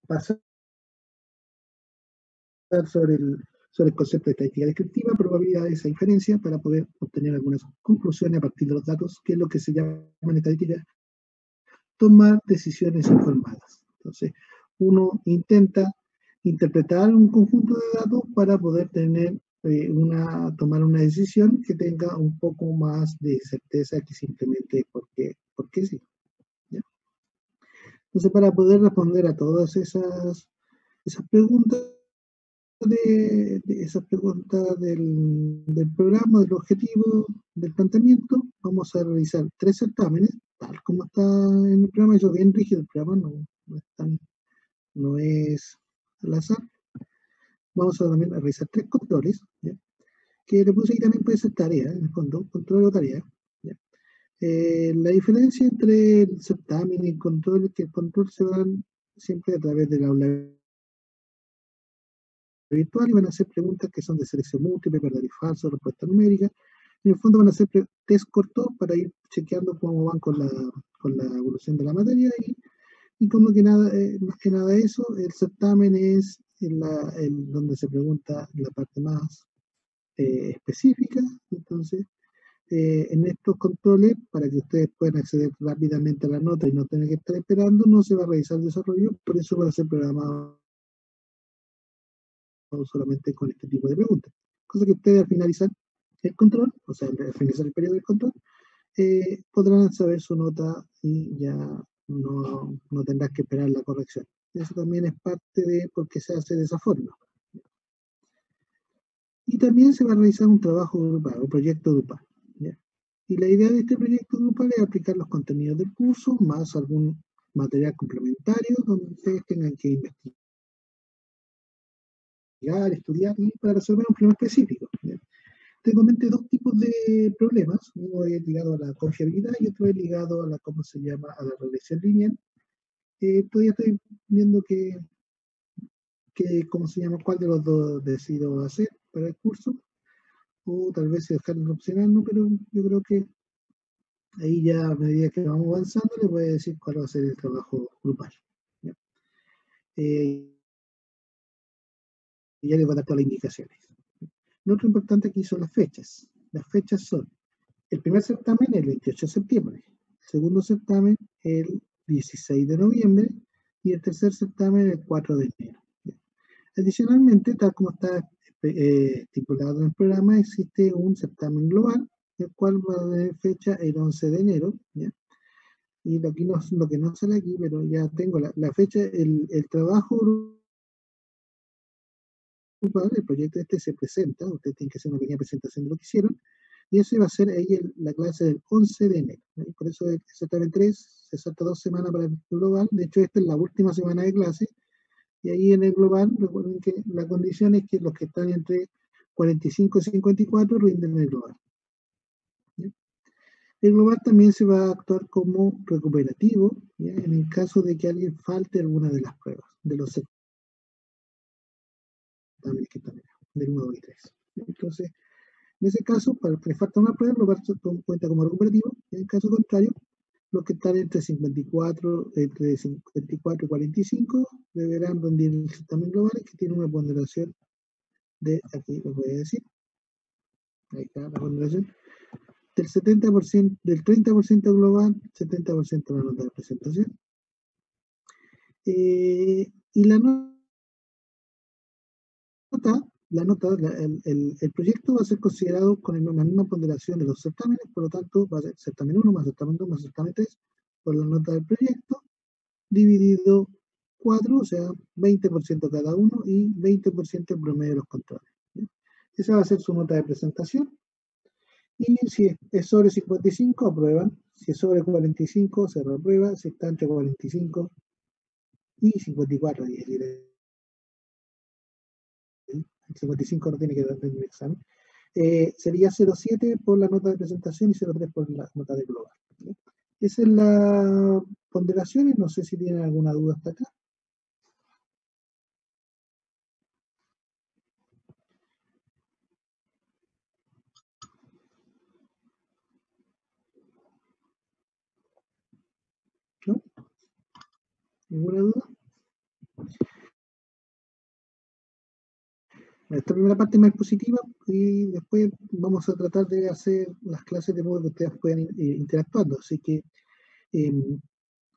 pasar sobre el concepto de estadística descriptiva, probabilidades e inferencia, para poder obtener algunas conclusiones a partir de los datos, que es lo que se llama en estadística tomar decisiones informadas. Entonces, uno intenta interpretar un conjunto de datos para poder tener tomar una decisión que tenga un poco más de certeza que simplemente porque sí. ¿Ya? Entonces, para poder responder a todas esas preguntas esas preguntas del programa, del objetivo, del planteamiento, vamos a realizar 3 certámenes, tal como está en el programa. Eso es bien rígido, el programa no es al azar. Vamos a también realizar 3 controles, ¿ya? Que le puse ahí también puede ser tarea, en el fondo, control o tarea. ¿Ya? La diferencia entre el certamen y el control es que el control se va siempre a través del aula virtual y van a hacer preguntas que son de selección múltiple, verdad y falso, respuesta numérica. En el fondo van a hacer test cortos para ir chequeando cómo van con la evolución de la materia y como que nada, más que nada eso. El certamen es donde se pregunta la parte más específica. Entonces, en estos controles, para que ustedes puedan acceder rápidamente a la nota y no tener que estar esperando, no se va a realizar el desarrollo, por eso va a ser programado solamente con este tipo de preguntas. Cosa que ustedes al finalizar el control, o sea, al finalizar el periodo del control, podrán saber su nota y ya no tendrás que esperar la corrección. Eso también es parte de por qué se hace de esa forma. Y también se va a realizar un trabajo grupal, un proyecto grupal. ¿Ya? Y la idea de este proyecto grupal es aplicar los contenidos del curso, más algún material complementario donde ustedes tengan que investigar, estudiar y para resolver un problema específico. ¿Ya? Te comenté 2 tipos de problemas. Uno es ligado a la confiabilidad y otro es ligado a ¿cómo se llama?, a la regresión lineal. Todavía estoy viendo ¿cómo se llama?, cuál de los dos decido hacer para el curso, o tal vez dejarlo opcional, ¿no? Pero yo creo que ahí ya a medida que vamos avanzando les voy a decir cuál va a ser el trabajo grupal. ¿Ya? Y ya les voy a dar todas las indicaciones. Lo otro importante aquí son las fechas. Las fechas son: el primer certamen el 28 de septiembre, el segundo certamen el 16 de noviembre y el tercer certamen el 4 de enero. Adicionalmente, tal como está estipulado en el programa, existe un certamen global, el cual va a tener fecha el 11 de enero. ¿Ya? Y aquí lo que no sale aquí, pero ya tengo la fecha, el trabajo grupal, el proyecto se presenta, ustedes tienen que hacer una pequeña presentación de lo que hicieron, y eso va a ser ahí la clase del 11 de enero. ¿Sí? Por eso el certamen 3 se salta 2 semanas para el global. De hecho, esta es la última semana de clase. Y ahí en el global, recuerden que la condición es que los que están entre 45 y 54 rinden el global. ¿Sí? El global también se va a actuar como recuperativo, ¿ya?, en el caso de que alguien falte alguna de las pruebas, de los certámenes que están acá, del 1, 2 y 3. Entonces, en ese caso, para el que le falta una prueba, lo va a cuenta como recuperativo. En caso contrario, los que están entre 54 y 45 deberán rendir el certamen global, que tiene una ponderación de, aquí lo voy a decir, ahí está la ponderación, del 70%, del 30% global, 70% de la nota de presentación. Y la el proyecto va a ser considerado con la misma ponderación de los certámenes, por lo tanto va a ser certamen 1 más certamen 2 más certamen 3 por la nota del proyecto, dividido 4, o sea, 20% cada uno y 20% el promedio de los controles. ¿Sí? Esa va a ser su nota de presentación. Y si es sobre 55, aprueban. Si es sobre 45, se reprueba. Si está entre 45 y 54, es decir, el 55 no tiene que dar el examen. Sería 0,7 por la nota de presentación y 0,3 por la nota de global. ¿Sí? Esa es la ponderación, y no sé si tienen alguna duda hasta acá. ¿No? ¿Ninguna duda? Esta primera parte es más positiva y después vamos a tratar de hacer las clases de modo que ustedes puedan ir interactuando. Así que, em,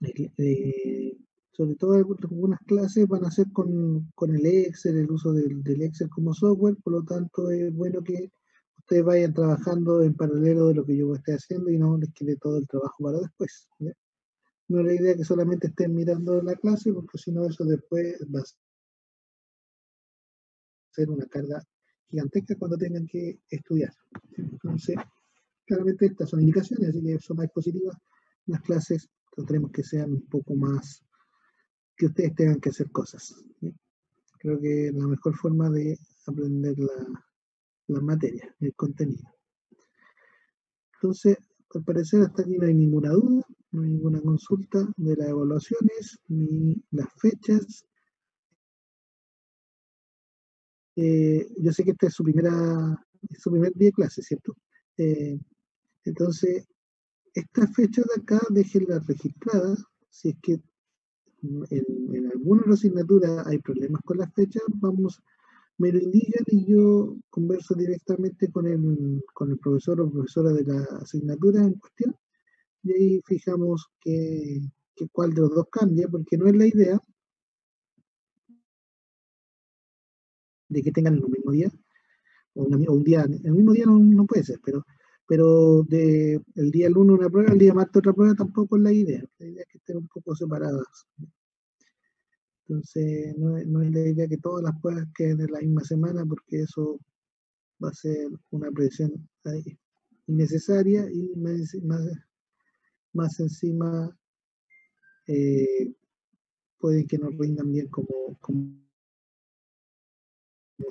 eh, sobre todo algunas clases van a ser con el Excel, el uso del Excel como software, por lo tanto es bueno que ustedes vayan trabajando en paralelo de lo que yo esté haciendo y no les quede todo el trabajo para después. ¿Ya? No es la idea que solamente estén mirando la clase, porque si no eso después va a ser una carga gigantesca cuando tengan que estudiar. Entonces, claramente estas son indicaciones, así que son más positivas. Las clases trataremos que sean un poco más, que ustedes tengan que hacer cosas. ¿Sí? Creo que es la mejor forma de aprender la materia, el contenido. Entonces, al parecer hasta aquí no hay ninguna duda, no hay ninguna consulta de las evaluaciones ni las fechas. Yo sé que esta es es su primer día de clase, ¿cierto? Eh, entonces, esta fecha de acá, déjenla registrada. Si es que en alguna de las asignaturas hay problemas con las fechas, me lo indican y yo converso directamente con el profesor o profesora de la asignatura en cuestión y ahí fijamos cuál de los dos cambia, porque no es la idea de que tengan el mismo día o un día, el mismo día no puede ser, pero el día lunes una prueba, el día martes otra prueba tampoco es la idea es que estén un poco separadas. Entonces, no es la idea que todas las pruebas queden en la misma semana, porque eso va a ser una presión ahí innecesaria y más encima eh, puede que no rindan bien como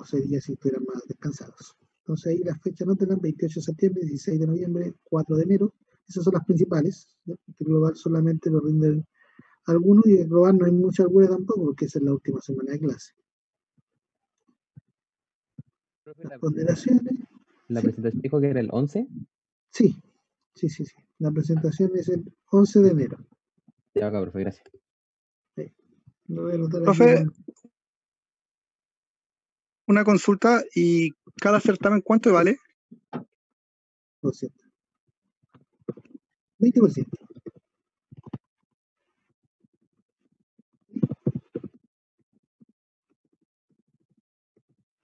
sería si estuvieran más descansados. Entonces ahí las fechas no tendrán 28 de septiembre, 16 de noviembre, 4 de enero. Esas son las principales. ¿Ya? Porque el global solamente lo rinden algunos y el global no hay mucha alguna tampoco porque esa es la última semana de clase. Profe, Las ponderaciones. la ¿Sí? presentación dijo que era el 11. Sí, sí. La presentación es el 11 de enero. Ya acá, profe, gracias. Sí. Lo voy a anotar aquí Profe, una consulta, ¿y cada certamen cuánto vale? 20%.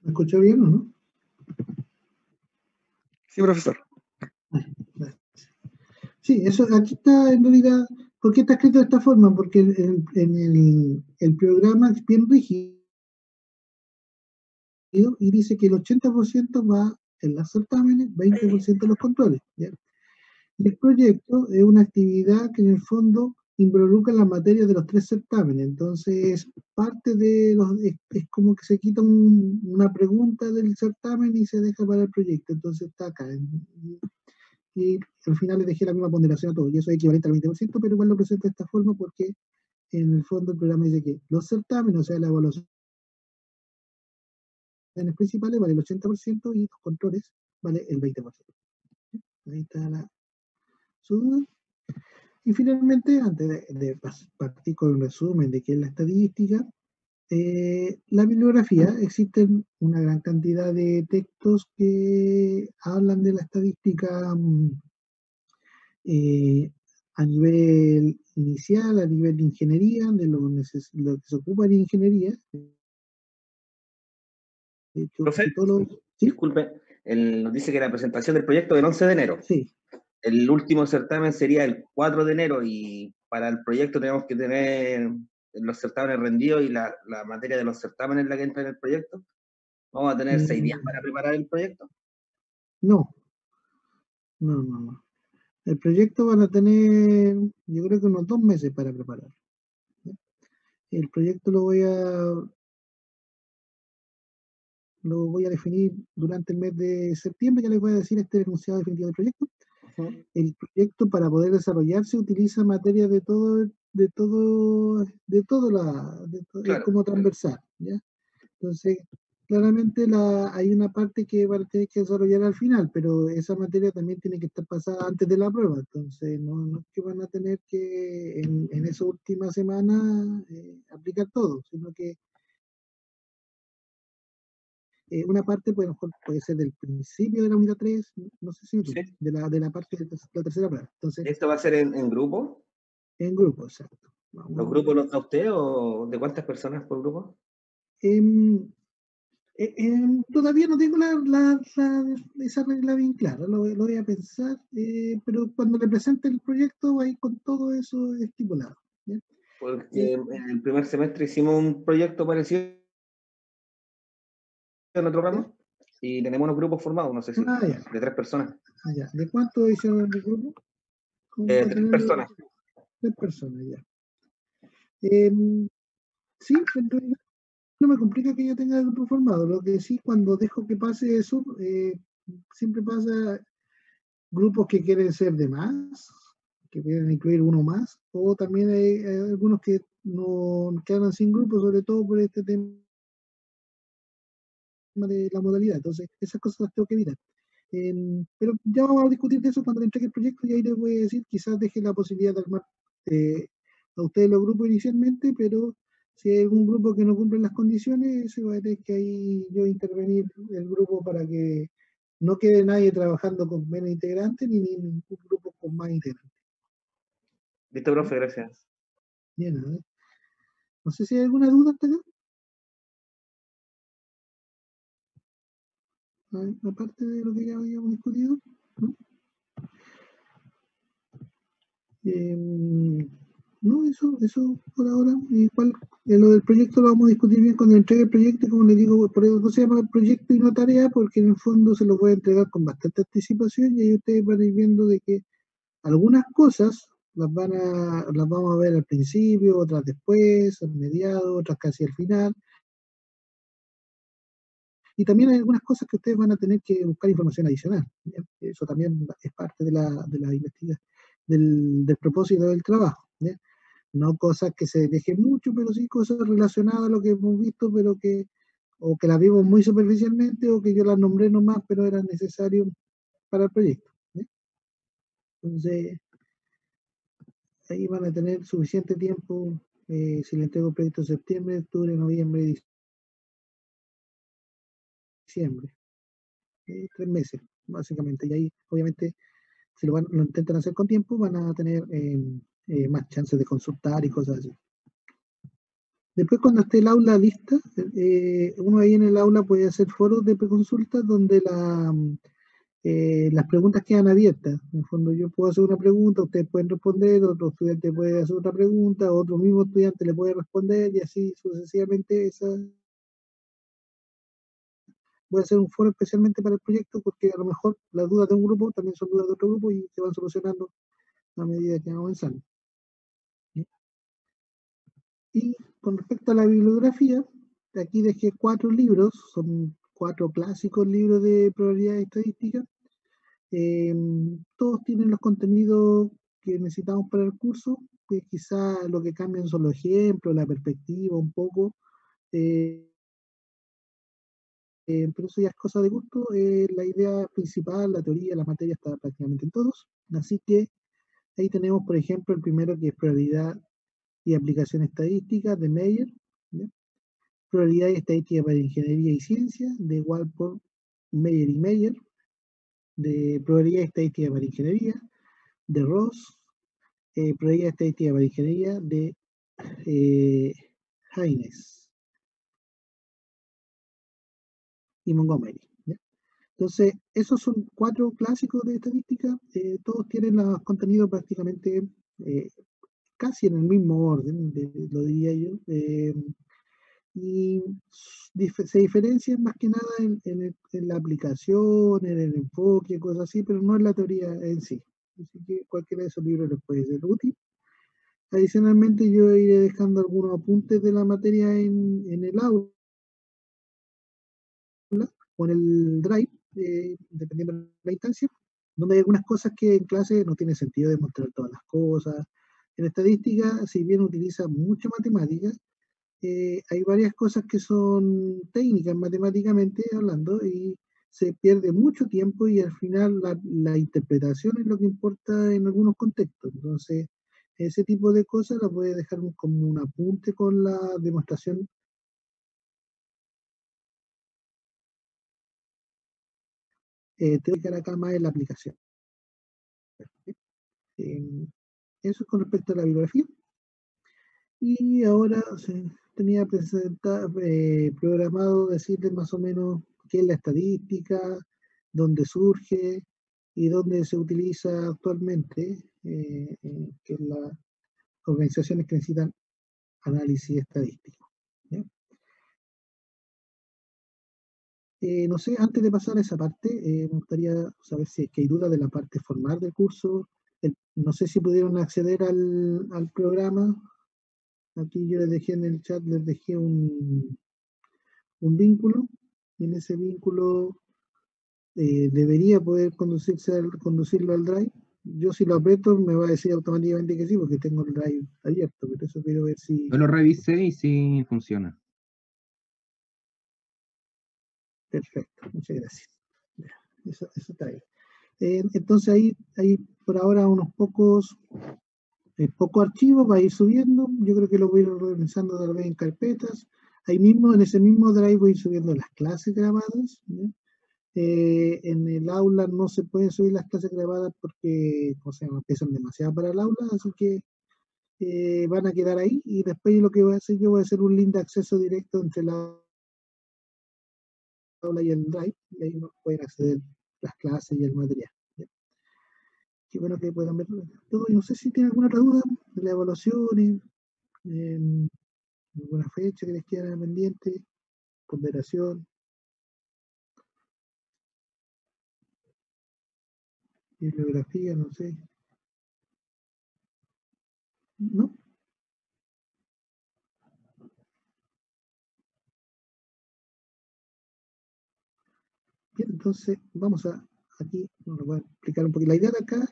¿Me escuchó bien o no? Sí, profesor. Sí, eso aquí está en realidad. ¿Por qué está escrito de esta forma? Porque el programa es bien rígido y dice que el 80% va en los certámenes, 20% en los controles. ¿Ya? Y el proyecto es una actividad que en el fondo involucra la materia de los tres certámenes. Entonces, parte de es como que se quita una pregunta del certamen y se deja para el proyecto. Entonces está acá. Y al final le dejé la misma ponderación a todo. Y eso es equivalente al 20%, pero igual lo presento de esta forma porque en el fondo el programa dice que los certámenes, o sea, la evaluación principales vale el 80% y los controles vale el 20%. Ahí está su duda. Y finalmente, antes de partir con un resumen de qué es la estadística, la bibliografía, existen una gran cantidad de textos que hablan de la estadística eh, a nivel inicial, a nivel de ingeniería, de lo que se ocupa en ingeniería. De hecho, Profe, si todos los... ¿Sí? disculpe, nos dice que la presentación del proyecto es el 11 de enero. Sí. El último certamen sería el 4 de enero y para el proyecto tenemos que tener los certámenes rendidos y la materia de los certámenes la que entra en el proyecto. Vamos a tener 6 días para preparar el proyecto. No. El proyecto van a tener, yo creo que unos 2 meses para preparar. ¿Sí? El proyecto lo voy a definir durante el mes de septiembre, ya les voy a decir este enunciado definitivo del proyecto. El proyecto para poder desarrollarse utiliza materia es como transversal, ¿ya? Entonces, claramente hay una parte que van a tener que desarrollar al final, pero esa materia también tiene que estar pasada antes de la prueba, entonces no es que van a tener que en esa última semana aplicar todo, sino que Una parte puede ser del principio de la unidad 3, no sé si Sí. de la parte de la tercera prueba. Entonces, ¿Esto va a ser en grupo? en grupo, exacto. ¿Los grupos los da usted o de cuántas personas por grupo? Em, todavía no tengo esa regla bien clara, lo voy a pensar, pero cuando le presente el proyecto va a ir con todo eso estipulado. ¿Ya? Porque en el primer semestre hicimos un proyecto parecido en otro ramo y tenemos unos grupos formados, no sé si, ya. de 3 personas. Ya. ¿De cuánto hicieron el grupo? Como para 3 tenerlo, personas. 3 personas, ya. Sí, pero no me complica que yo tenga el grupo formado. Lo que sí, cuando dejo que pase eso, siempre pasa grupos que quieren ser de más, que quieren incluir uno más, o también hay algunos que no quedan sin grupo, sobre todo por este tema de la modalidad. Entonces, esas cosas las tengo que evitar. Pero ya vamos a discutir de eso cuando le entregue el proyecto y ahí les voy a decir, quizás deje la posibilidad de armar a ustedes los grupos inicialmente, pero si hay algún grupo que no cumple las condiciones, se va a tener que ahí yo intervenir el grupo para que no quede nadie trabajando con menos integrantes ni ningún grupo con más integrantes. Listo, profe, gracias. Bien, ¿no? No sé si hay alguna duda hasta acá. Aparte de lo que ya habíamos discutido, ¿no? No, eso por ahora. Igual, lo del proyecto lo vamos a discutir bien cuando entregue el proyecto, y como les digo, por eso se llama proyecto y no tarea, porque en el fondo se lo puede entregar con bastante anticipación y ahí ustedes van a ir viendo de que algunas cosas las vamos a ver al principio, otras después, al mediado, otras casi al final. Y también hay algunas cosas que ustedes van a tener que buscar información adicional, ¿ya? Eso también es parte de la investigación, del propósito del trabajo, ¿ya? No cosas que se dejen mucho, pero sí cosas relacionadas a lo que hemos visto, pero o que las vimos muy superficialmente, o que yo las nombré nomás, pero eran necesarios para el proyecto, ¿ya? Entonces, ahí van a tener suficiente tiempo, si le entrego el proyecto en septiembre, octubre, noviembre, diciembre, 3 meses, básicamente. Y ahí, obviamente, si lo intentan hacer con tiempo, van a tener más chances de consultar y cosas así. Después, cuando esté el aula lista, uno ahí en el aula puede hacer foros de preconsultas donde las preguntas quedan abiertas. En el fondo, yo puedo hacer una pregunta, ustedes pueden responder, otro estudiante puede hacer otra pregunta, otro mismo estudiante le puede responder y así sucesivamente. Voy a hacer un foro especialmente para el proyecto porque a lo mejor las dudas de un grupo también son dudas de otro grupo y se van solucionando a medida que vamos avanzando. Y con respecto a la bibliografía, aquí dejé 4 libros, son 4 clásicos libros de probabilidad estadística. Todos tienen los contenidos que necesitamos para el curso, que quizá lo que cambian son los ejemplos, la perspectiva un poco, eh, pero eso ya es cosa de gusto. La idea principal, la teoría, la materia está prácticamente en todos. Así que ahí tenemos, por ejemplo, el primero que es probabilidad y aplicación estadística de Meyer, ¿ya? Probabilidad y estadística para ingeniería y ciencia, de Walpole, Meyer y Meyer, de probabilidad y estadística para ingeniería, de Ross, probabilidad y estadística para ingeniería, de eh, Haynes y Montgomery, ¿ya? Entonces, esos son 4 clásicos de estadística, todos tienen los contenidos prácticamente eh, casi en el mismo orden, lo diría yo. Y se diferencian más que nada en la aplicación, en el enfoque, cosas así, pero no en la teoría en sí. Así que cualquiera de esos libros les puede ser útil. Adicionalmente, yo iré dejando algunos apuntes de la materia en el aula o en el Drive, dependiendo de la instancia, donde hay algunas cosas que en clase no tiene sentido demostrar todas las cosas. En estadística, si bien utiliza mucha matemática, hay varias cosas que son técnicas matemáticamente hablando y se pierde mucho tiempo y al final la interpretación es lo que importa en algunos contextos. Entonces, ese tipo de cosas las voy a dejar como un apunte con la demostración te voy a explicar acá más en la aplicación. Eso es con respecto a la bibliografía. Y ahora tenía programado decirles más o menos qué es la estadística, dónde surge y dónde se utiliza actualmente, que es las organizaciones que necesitan análisis estadístico. No sé, antes de pasar a esa parte, me gustaría saber si es que hay dudas de la parte formal del curso. No sé si pudieron acceder al programa. Aquí yo les dejé en el chat, les dejé un vínculo, y en ese vínculo debería poder conducirlo al Drive. Yo si lo aprieto me va a decir automáticamente que sí, porque tengo el Drive abierto, pero eso quiero ver si... Yo lo revisé y sí funciona. Perfecto, muchas gracias. Eso está ahí. Entonces ahí por ahora unos pocos archivos va a ir subiendo. Yo creo que lo voy a ir organizando tal vez en carpetas. Ahí mismo, en ese mismo Drive voy a ir subiendo las clases grabadas. En el aula no se pueden subir las clases grabadas porque, o sea, pesan demasiado para el aula, así que van a quedar ahí, y después lo que voy a hacer, yo voy a hacer un link de acceso directo entre la aula y el Drive, y ahí uno pueden acceder las clases y el material. ¿Ya? Qué bueno que puedan ver todo. Y no sé si tienen alguna otra duda de la evaluación, alguna fecha que les quede pendiente, ponderación, bibliografía, no sé. ¿No? Bien, entonces vamos aquí, nos voy a explicar un poquito. La idea de acá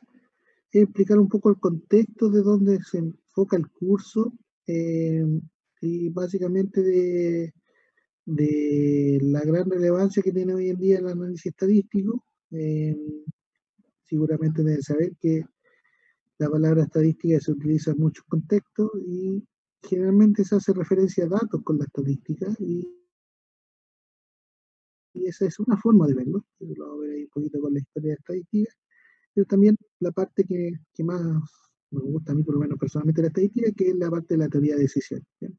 es explicar un poco el contexto de dónde se enfoca el curso, y básicamente de la gran relevancia que tiene hoy en día el análisis estadístico. Seguramente deben saber que la palabra estadística se utiliza en muchos contextos y generalmente se hace referencia a datos con la estadística, y esa es una forma de verlo. Lo vamos a ver ahí un poquito con la historia de estadística, pero también la parte que más me gusta a mí, por lo menos personalmente, de la estadística, que es la parte de la teoría de decisión. ¿Bien?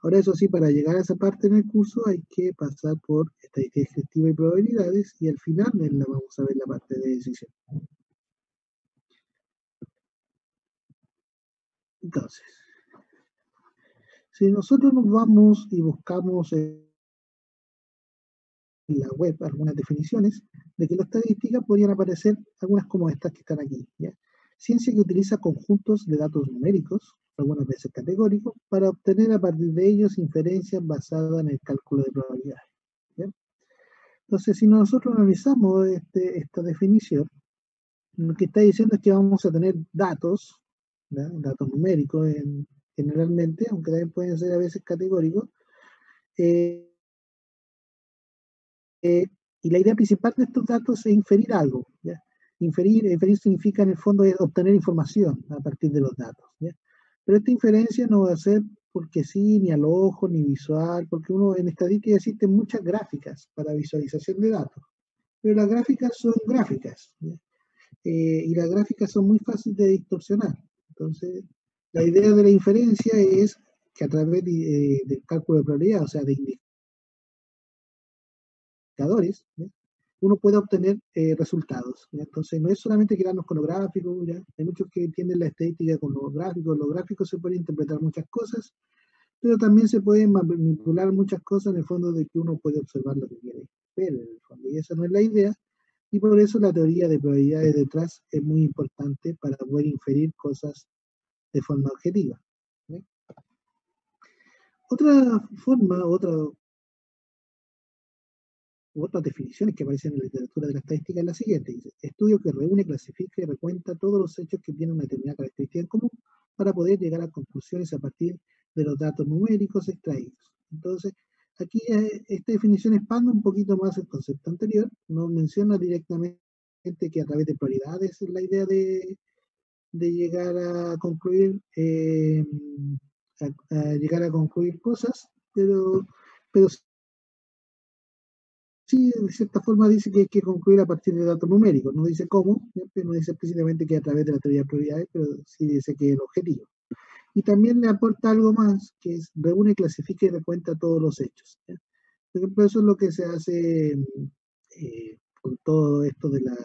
Ahora, eso sí, para llegar a esa parte en el curso hay que pasar por estadística descriptiva y probabilidades, y al final vamos a ver la parte de decisión. Entonces, si nosotros nos vamos y buscamos en la web algunas definiciones de que la estadística, podrían aparecer algunas como estas que están aquí. ¿Ya? Ciencia que utiliza conjuntos de datos numéricos, algunas veces categóricos, para obtener a partir de ellos inferencias basadas en el cálculo de probabilidades. ¿Ya? Entonces, si nosotros analizamos esta definición, lo que está diciendo es que vamos a tener datos, ¿ya? Datos numéricos generalmente, aunque también pueden ser a veces categóricos, y la idea principal de estos datos es inferir algo. ¿Ya? Inferir significa en el fondo es obtener información a partir de los datos. ¿Ya? Pero esta inferencia no va a ser porque sí, ni al ojo, ni visual, porque en estadística existen muchas gráficas para visualización de datos, pero las gráficas son gráficas, ¿ya? Y las gráficas son muy fáciles de distorsionar. Entonces, la idea de la inferencia es que a través del cálculo de probabilidad, o sea, de indicadores, ¿ya? Uno puede obtener resultados. ¿Ya? Entonces, no es solamente quedarnos con los gráficos, ¿ya? Hay muchos que entienden la estadística con los gráficos se pueden interpretar muchas cosas, pero también se pueden manipular muchas cosas en el fondo, de que uno puede observar lo que quiere ver en el fondo, y esa no es la idea, y por eso la teoría de probabilidades detrás es muy importante para poder inferir cosas de forma objetiva. ¿Sí? Otra forma, otras definiciones que aparecen en la literatura de la estadística es la siguiente: dice, estudio que reúne, clasifica y recuenta todos los hechos que tienen una determinada característica en común para poder llegar a conclusiones a partir de los datos numéricos extraídos. Entonces, aquí esta definición expande un poquito más el concepto anterior, no menciona directamente que a través de probabilidades es la idea de llegar a concluir, llegar a concluir cosas, pero sí, de cierta forma dice que hay que concluir a partir de datos numéricos, no dice cómo, no dice explícitamente que a través de la teoría de probabilidades, pero sí dice que es el objetivo. Y también le aporta algo más, que es reúne, clasifica y recuenta todos los hechos. ¿Ya? Por ejemplo, eso es lo que se hace con todo esto de la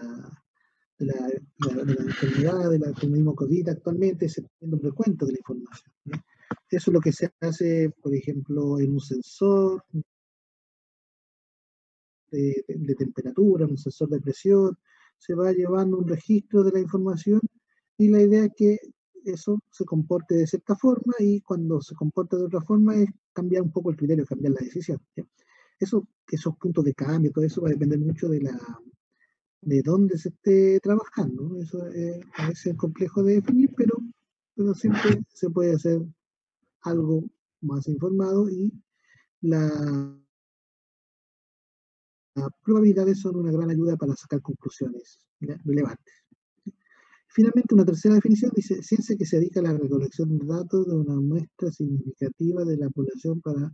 enfermedad, de la que mismo COVID actualmente, se haciendo un recuento de la información. ¿Ya? Eso es lo que se hace, por ejemplo, en un sensor de temperatura, un sensor de presión, se va llevando un registro de la información y la idea es que eso se comporte de cierta forma y cuando se comporta de otra forma es cambiar un poco el criterio, cambiar la decisión. ¿Ya? Esos puntos de cambio, todo eso va a depender mucho de dónde se esté trabajando, ¿no? Eso a veces es complejo de definir, pero siempre se puede hacer algo más informado y la las probabilidades son una gran ayuda para sacar conclusiones, ¿ya? Relevantes. Finalmente, una tercera definición dice, ciencia que se dedica a la recolección de datos de una muestra significativa de la población para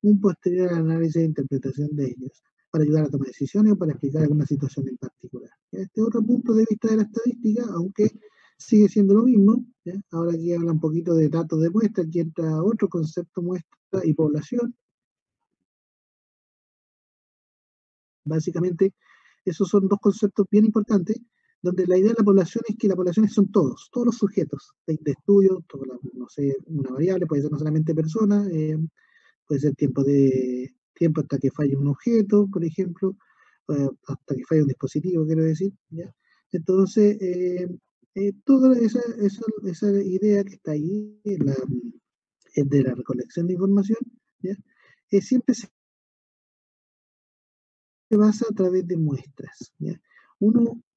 un posterior análisis e interpretación de ellos, para ayudar a tomar decisiones o para explicar alguna situación en particular. ¿Ya? Este otro punto de vista de la estadística, aunque sigue siendo lo mismo, ¿ya? Ahora aquí habla un poquito de datos de muestra, aquí entra otro concepto, muestra y población. Básicamente, esos son dos conceptos bien importantes, donde la idea de la población es que la población son todos los sujetos de estudio, no sé, una variable, puede ser no solamente personas, puede ser tiempo hasta que falle un objeto, por ejemplo, hasta que falle un dispositivo, quiero decir, ¿ya? Entonces, toda esa idea que está ahí, de la recolección de información, ¿ya? Siempre se basa a través de muestras, ¿ya?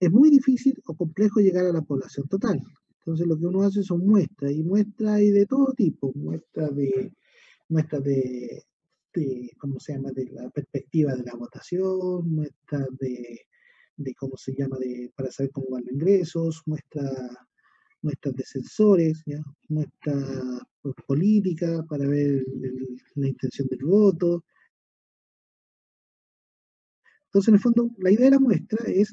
Es muy difícil o complejo llegar a la población total. Entonces lo que uno hace son muestras, y muestras hay de todo tipo, muestras de ¿cómo se llama?, de la perspectiva de la votación, muestras de ¿cómo se llama?, para saber cómo van los ingresos, muestras de sensores, ¿ya? Muestras políticas para ver la intención del voto. Entonces, en el fondo, la idea de la muestra es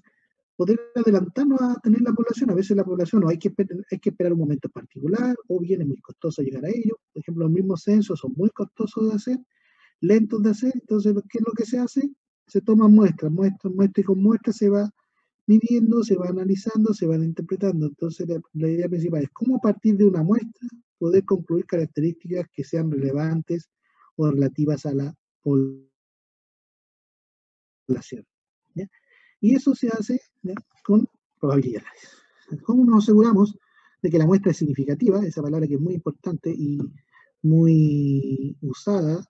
poder adelantarnos a tener la población. A veces la población hay que esperar un momento particular, o bien es muy costoso llegar a ello. Por ejemplo, los mismos censos son muy costosos de hacer, lentos de hacer. Entonces, ¿qué es lo que se hace? Se toman muestras, y con muestras se va midiendo, se va analizando, se van interpretando. Entonces, la idea principal es cómo a partir de una muestra poder concluir características que sean relevantes o relativas a la población. ¿Ya? Y eso se hace, ¿ya?, con probabilidades. ¿Cómo nos aseguramos de que la muestra es significativa? Esa palabra que es muy importante y muy usada,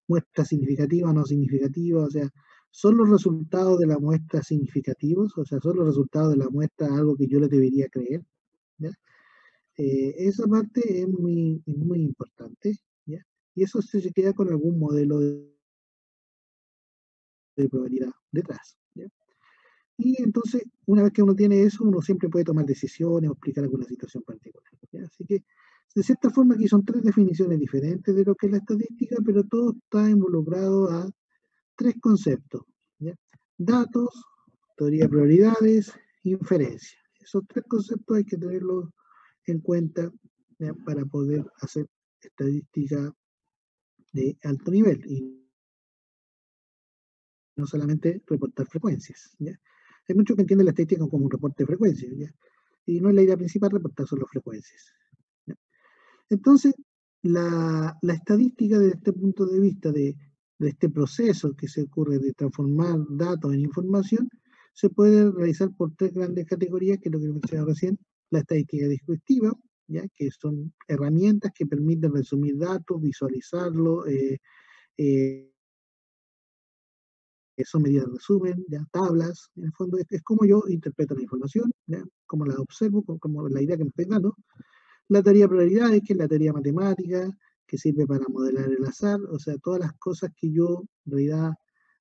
muestra significativa o no significativa, o sea, ¿son los resultados de la muestra significativos? O sea, ¿son los resultados de la muestra algo que yo le debería creer? ¿Ya? Esa parte es muy importante, ¿ya? Y eso se queda con algún modelo de probabilidad detrás, ¿ya? Y entonces, una vez que uno tiene eso, uno siempre puede tomar decisiones o explicar alguna situación particular, ¿ya? Así que, de cierta forma, aquí son tres definiciones diferentes de lo que es la estadística, pero todo está involucrado a tres conceptos, ¿ya? Datos, teoría de probabilidades, inferencia. Esos tres conceptos hay que tenerlos en cuenta, ¿ya?, para poder hacer estadística de alto nivel y no solamente reportar frecuencias, ¿ya? Hay muchos que entienden la estadística como un reporte de frecuencias, ¿ya? Y no es la idea principal reportar solo frecuencias, ¿ya? Entonces, la estadística desde este punto de vista de este proceso que se ocurre de transformar datos en información, se puede realizar por tres grandes categorías, que es lo que mencionaba recién: la estadística descriptiva, ¿ya?, que son herramientas que permiten resumir datos, visualizarlo, son medidas de resumen, ¿ya?, tablas. En el fondo es como yo interpreto la información, ¿ya?, como la observo, como la idea que me estoy dando. La teoría de probabilidades, que es la teoría matemática, que sirve para modelar el azar, o sea, todas las cosas que yo en realidad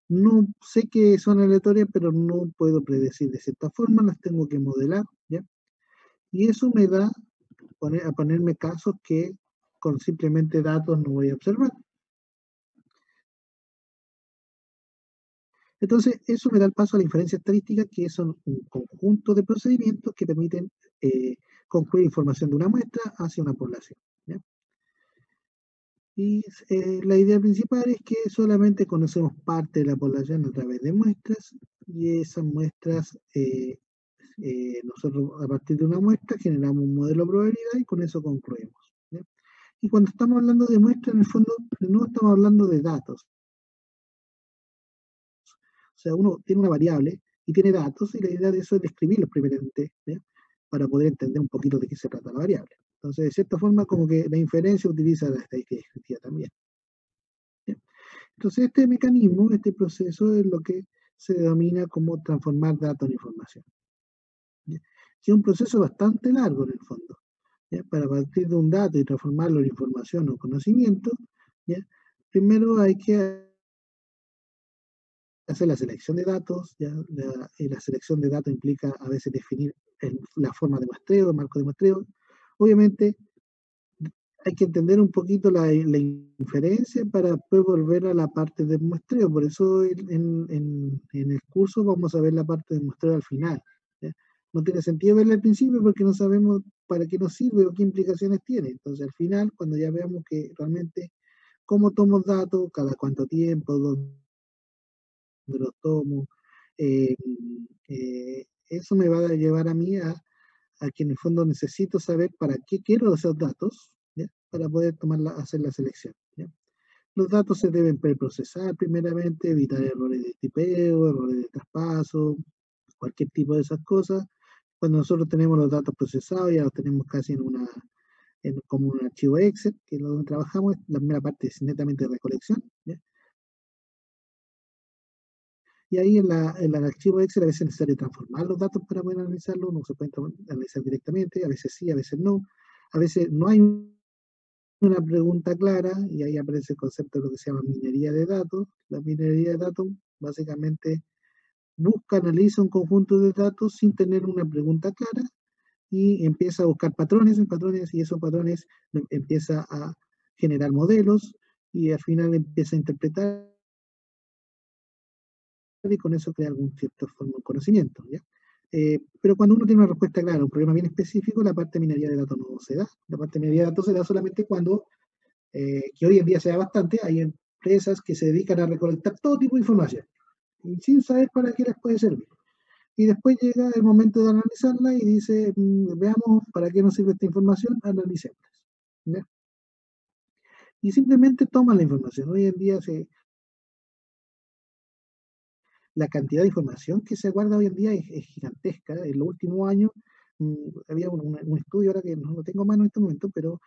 no sé que son aleatorias, pero no puedo predecir de cierta forma, las tengo que modelar, ¿ya? Y eso me da a ponerme casos que con simplemente datos no voy a observar. Entonces, eso me da el paso a la inferencia estadística, que son un conjunto de procedimientos que permiten concluir información de una muestra hacia una población. ¿Ya? Y la idea principal es que solamente conocemos parte de la población a través de muestras, y esas muestras, nosotros a partir de una muestra generamos un modelo de probabilidad y con eso concluimos. ¿Ya? Y cuando estamos hablando de muestras, en el fondo no estamos hablando de datos. O sea, uno tiene una variable y tiene datos, y la idea de eso es describirlos primeramente, ¿ya? Para poder entender un poquito de qué se trata la variable. Entonces, de cierta forma, como que la inferencia utiliza la estadística descriptiva también. ¿Ya? Entonces, este mecanismo, este proceso es lo que se denomina como transformar datos en información. ¿Ya? Que es un proceso bastante largo en el fondo. ¿Ya? Para partir de un dato y transformarlo en información o conocimiento, ¿ya? Primero hay que hacer la selección de datos. ¿Ya? La selección de datos implica a veces definir la forma de muestreo, el marco de muestreo. Obviamente hay que entender un poquito la inferencia para después volver a la parte de muestreo. Por eso en el curso vamos a ver la parte de muestreo al final. ¿Ya? No tiene sentido verla al principio porque no sabemos para qué nos sirve o qué implicaciones tiene. Entonces al final, cuando ya veamos que realmente cómo tomo datos, cada cuánto tiempo, dónde los tomo, eh, eso me va a llevar a mí a que en el fondo necesito saber para qué quiero esos datos, ¿ya? Para poder hacer la selección. ¿Ya? Los datos se deben preprocesar primeramente, evitar errores de tipeo, errores de traspaso, cualquier tipo de esas cosas. Cuando nosotros tenemos los datos procesados, ya los tenemos casi como un archivo Excel, que es donde trabajamos. La primera parte es netamente de recolección. ¿Ya? Y ahí en el archivo Excel a veces es necesario transformar los datos para poder analizarlo. No se pueden analizar directamente, a veces sí, a veces no. A veces no hay una pregunta clara, y ahí aparece el concepto de lo que se llama minería de datos. La minería de datos básicamente busca, analiza un conjunto de datos sin tener una pregunta clara, y empieza a buscar patrones en patrones, y esos patrones empieza a generar modelos, y al final empieza a interpretar, y con eso crea algún cierto forma de conocimiento. ¿Ya? Pero cuando uno tiene una respuesta clara a un problema bien específico, la parte de minería de datos no se da. La parte de minería de datos se da solamente cuando, que hoy en día se da bastante, hay empresas que se dedican a recolectar todo tipo de información, sin saber para qué les puede servir. Y después llega el momento de analizarla y dice, veamos para qué nos sirve esta información, analicémosla. ¿Ya? Y simplemente toman la información. Hoy en día la cantidad de información que se guarda hoy en día es gigantesca. En los últimos años había un estudio, ahora que no lo tengo a mano en este momento, pero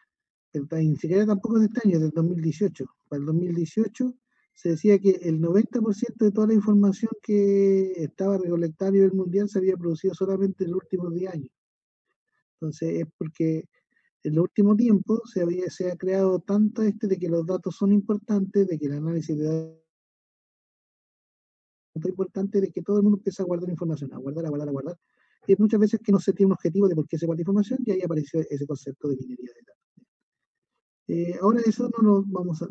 ni siquiera tampoco es de este año, es del 2018. Para el 2018 se decía que el 90% de toda la información que estaba recolectada a nivel mundial se había producido solamente en los últimos 10 años. Entonces es porque en el último tiempo se ha creado tanto de que los datos son importantes, de que el análisis de datos es importante, de que todo el mundo empieza a guardar información, a guardar, a guardar, a guardar. Y muchas veces que no se tiene un objetivo de por qué se guarda información, y ahí apareció ese concepto de minería de datos. Ahora eso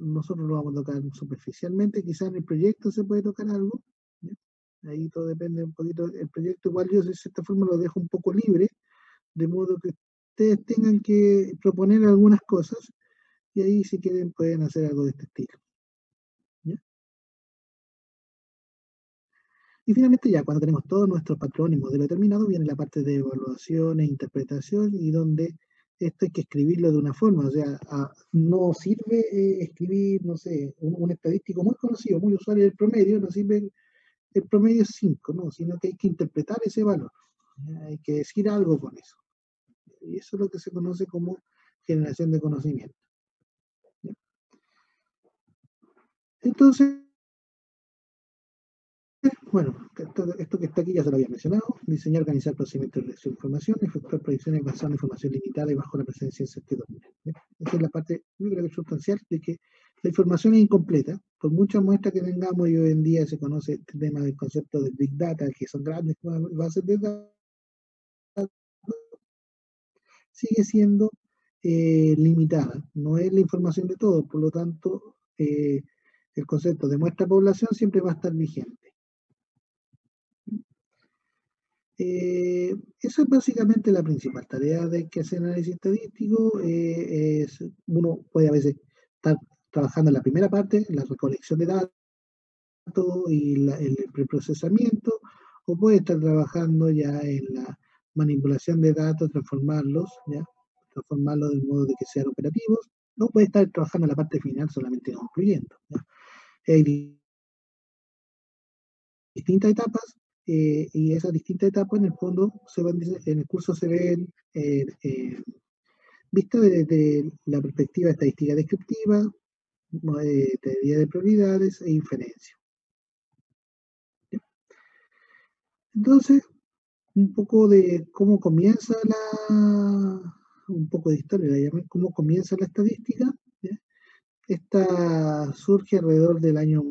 nosotros lo vamos a tocar superficialmente, quizás en el proyecto se puede tocar algo. ¿Ya? Ahí todo depende un poquito. El proyecto igual yo de cierta forma lo dejo un poco libre, de modo que ustedes tengan que proponer algunas cosas, y ahí si quieren pueden hacer algo de este estilo. ¿Ya? Y finalmente ya cuando tenemos todos nuestros patrones y modelo determinado, viene la parte de evaluación e interpretación, y donde esto hay que escribirlo de una forma. O sea, no sirve escribir, no sé, un estadístico muy conocido, muy usuario del promedio, no sirve el promedio es 5, no, sino que hay que interpretar ese valor. Hay que decir algo con eso. Y eso es lo que se conoce como generación de conocimiento. ¿Ya? Entonces, bueno, esto que está aquí ya se lo había mencionado: diseñar, organizar procedimientos de recolección de información, efectuar predicciones basadas en información limitada y bajo la presencia de incertidumbre. Esa es la parte, yo creo que sustancial, de que la información es incompleta. Por muchas muestras que tengamos, y hoy en día se conoce este tema del concepto de Big Data, que son grandes bases de datos, sigue siendo limitada. No es la información de todo, por lo tanto, el concepto de muestra población siempre va a estar vigente. Eso es básicamente la principal tarea de que hacer análisis estadístico. Uno puede a veces estar trabajando en la primera parte, en la recolección de datos y el preprocesamiento, o puede estar trabajando ya en la manipulación de datos, transformarlos de modo de que sean operativos, o puede estar trabajando en la parte final solamente concluyendo, ¿ya? Hay distintas etapas, y esas distintas etapas en el fondo en el curso se ven vistas desde la perspectiva estadística descriptiva, teoría de probabilidades e inferencia. Entonces, un poco de cómo comienza un poco de historia, la llamé, cómo comienza la estadística, ¿ya? Esta surge alrededor del año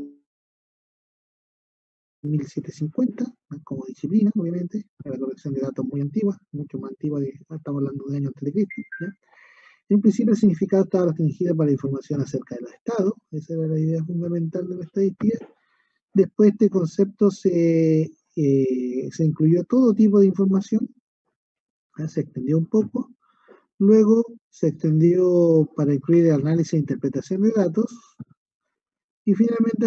1750, como disciplina, obviamente, la recolección de datos muy antigua, mucho más antigua, estamos hablando de años antes de Cristo, ¿ya? En un principio el significado estaba restringido para la información acerca de los estados, esa era la idea fundamental de la estadística. Después este concepto se incluyó todo tipo de información, ¿ya? Se extendió un poco, luego se extendió para incluir el análisis e interpretación de datos, y finalmente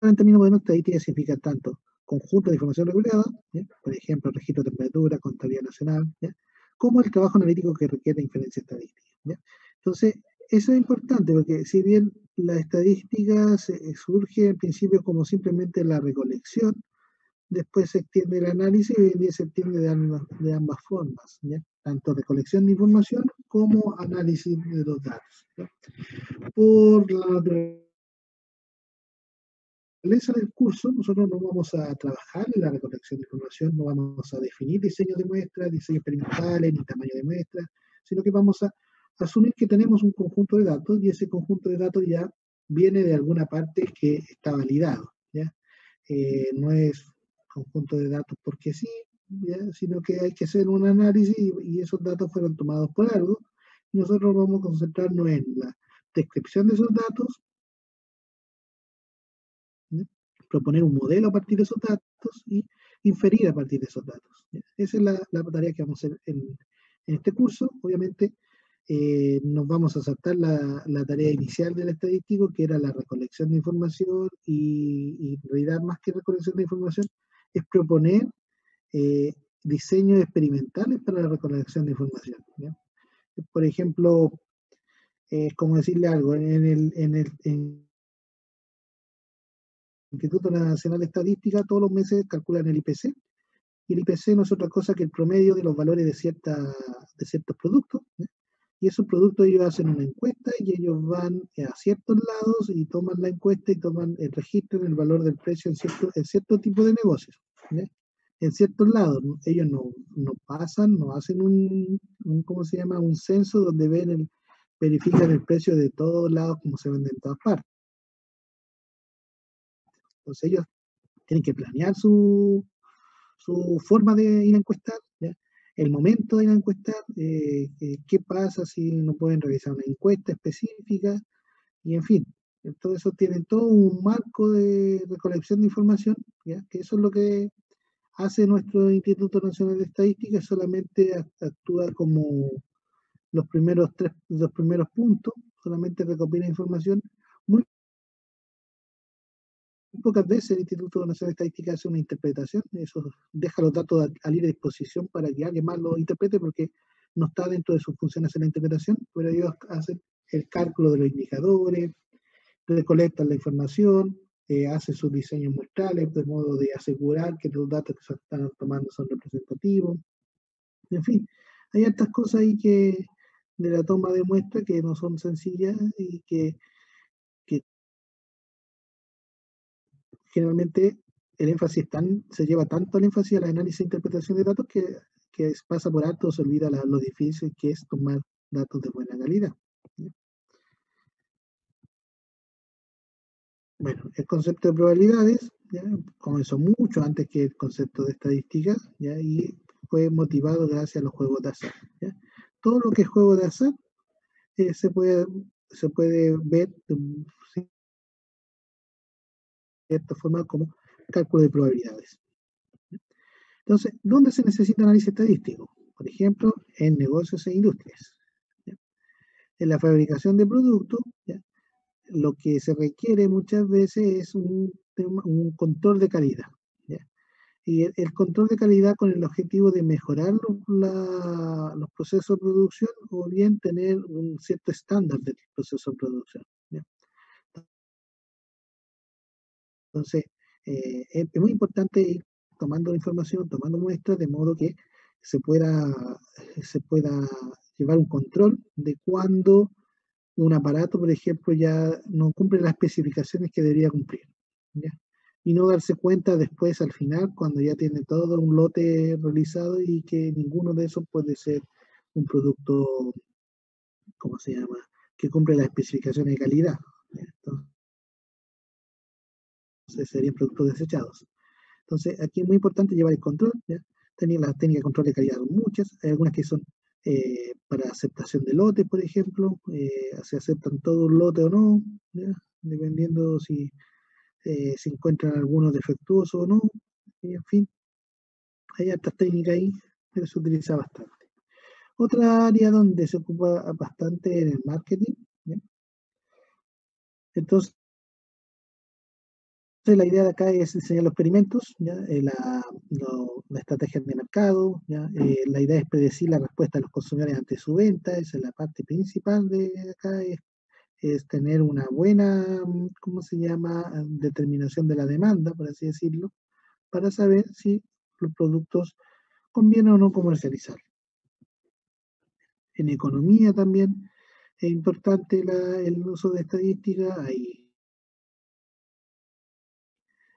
en términos modernos, estadística significa tanto conjunto de información regulada, ¿ya? Por ejemplo, registro de temperatura, contabilidad nacional, ¿ya? Como el trabajo analítico que requiere inferencia estadística, ¿ya? Entonces, eso es importante porque si bien la estadística surge en principio como simplemente la recolección, después se extiende el análisis y hoy en día se extiende de ambas formas, ¿ya? Tanto recolección de información como análisis de los datos, ¿ya? Por la naturaleza del curso, nosotros no vamos a trabajar en la recolección de información, no vamos a definir diseños de muestras, diseños experimentales, ni tamaño de muestras, sino que vamos a asumir que tenemos un conjunto de datos y ese conjunto de datos ya viene de alguna parte que está validado, ¿ya? No es conjunto de datos porque sí, ¿ya? Sino que hay que hacer un análisis y esos datos fueron tomados por algo. Nosotros vamos a concentrarnos en la descripción de esos datos, ¿ya? Proponer un modelo a partir de esos datos y inferir a partir de esos datos, ¿ya? Esa es la tarea que vamos a hacer en este curso. Obviamente, nos vamos a saltar la tarea inicial del estadístico, que era la recolección de información, y en realidad más que recolección de información, es proponer diseños experimentales para la recolección de información, ¿ya? Por ejemplo, es como decirle algo, en Instituto Nacional de Estadística todos los meses calculan el IPC, y el IPC no es otra cosa que el promedio de los valores de ciertos productos, ¿eh? Y esos productos ellos hacen una encuesta y ellos van a ciertos lados y toman la encuesta y toman el registro en el valor del precio en cierto tipo de negocios, ¿eh? En ciertos lados, ¿no? Ellos no pasan, no hacen ¿cómo se llama? Un censo donde verifican el precio de todos lados como se vende en todas partes. Entonces ellos tienen que planear su forma de ir a encuestar, ¿ya? El momento de ir a encuestar, qué pasa si no pueden realizar una encuesta específica, y en fin, todo eso tiene todo un marco de recolección de información, ¿ya? Que eso es lo que hace nuestro Instituto Nacional de Estadística, solamente actúa como los primeros puntos, solamente recopila información. Muy pocas veces el Instituto Nacional de Estadística hace una interpretación, eso deja los datos a libre disposición para que alguien más los interprete, porque no está dentro de sus funciones en la interpretación, pero ellos hacen el cálculo de los indicadores, recolectan la información, hacen sus diseños muestrales de modo de asegurar que los datos que se están tomando son representativos. En fin, hay hartas cosas ahí de la toma de muestra que no son sencillas y que generalmente se lleva tanto el énfasis a la análisis e interpretación de datos que pasa por alto, se olvida lo difícil que es tomar datos de buena calidad, ¿ya? Bueno, el concepto de probabilidades, ¿ya? Comenzó mucho antes que el concepto de estadística, ¿ya? Y fue motivado gracias a los juegos de azar, ¿ya? Todo lo que es juego de azar se puede ver de cierta forma como cálculo de probabilidades. Entonces, ¿dónde se necesita análisis estadístico? Por ejemplo, en negocios e industrias. ¿Ya? En la fabricación de productos, ¿ya? Lo que se requiere muchas veces es un control de calidad. ¿Ya? Y el control de calidad con el objetivo de mejorar los procesos de producción o bien tener un cierto estándar del proceso de producción. ¿Ya? Entonces, es muy importante ir tomando información, tomando muestras, de modo que se pueda, se pueda llevar un control de cuando un aparato, por ejemplo, ya no cumple las especificaciones que debería cumplir. ¿Ya? Y no darse cuenta después, al final, cuando ya tiene todo un lote realizado y que ninguno de esos puede ser un producto, ¿cómo se llama?, que cumple las especificaciones de calidad. ¿Ya? Entonces serían productos desechados. Entonces, aquí es muy importante llevar el control. ¿Ya? Las técnicas de control de calidad son muchas, hay algunas que son para aceptación de lotes, por ejemplo, se aceptan todo un lote o no, ¿ya? Dependiendo si se encuentran algunos defectuosos o no, y en fin, hay otras técnicas ahí, pero se utiliza bastante. Otra área donde se ocupa bastante en el marketing. ¿Ya? Entonces, la idea de acá es enseñar los experimentos, ¿ya? La estrategia de mercado, ¿ya? La idea es predecir la respuesta de los consumidores ante su venta, esa es la parte principal de acá, es tener una buena, ¿cómo se llama?, determinación de la demanda, por así decirlo, para saber si los productos conviene o no comercializar. En economía también es importante el uso de estadística.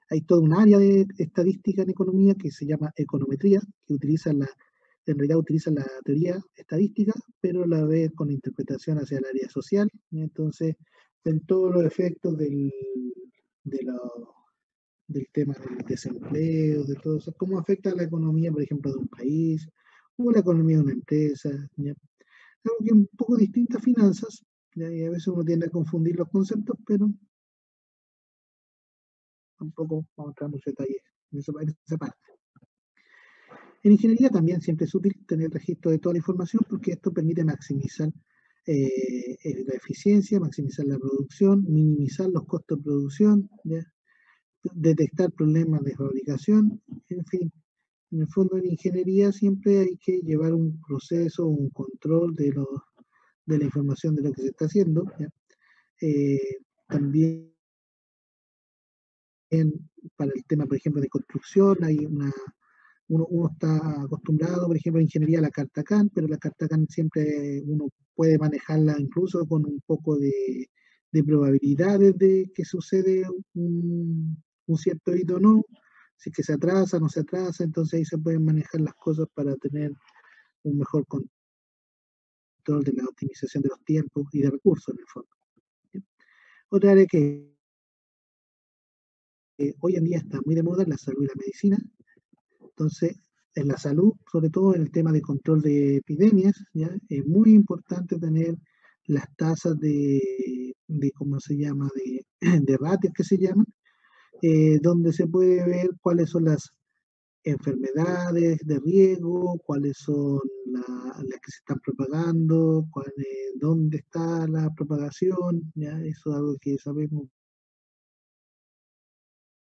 Hay todo un área de estadística en economía que se llama econometría, que en realidad utiliza la teoría estadística, pero la ve con interpretación hacia el área social. Entonces, ven todos los efectos de del tema del desempleo, de todo eso, cómo afecta a la economía, por ejemplo, de un país, o la economía de una empresa. ¿Ya? Algo que es un poco distinto a finanzas, ¿ya? Y a veces uno tiende a confundir los conceptos, pero tampoco vamos a entrar en mucho detalle en esa parte. En ingeniería también siempre es útil tener registro de toda la información porque esto permite maximizar la eficiencia, maximizar la producción, minimizar los costos de producción, ¿ya? Detectar problemas de fabricación, en fin. En el fondo, en ingeniería siempre hay que llevar un proceso, un control de la información de lo que se está haciendo. ¿Ya? También para el tema, por ejemplo, de construcción, uno está acostumbrado, por ejemplo, a ingeniería a la carta CAN, pero la carta CAN siempre uno puede manejarla incluso con un poco de probabilidades de que sucede un cierto hito o no, si es que se atrasa, no se atrasa, entonces ahí se pueden manejar las cosas para tener un mejor control de la optimización de los tiempos y de recursos en el fondo. Otra área que hoy en día está muy de moda es la salud y la medicina. Entonces, en la salud, sobre todo en el tema de control de epidemias, ¿ya? Es muy importante tener las tasas ¿cómo se llama?, de ratios que se llaman, donde se puede ver cuáles son las enfermedades de riesgo, cuáles son las que se están propagando, dónde está la propagación, ¿ya? Eso es algo que sabemos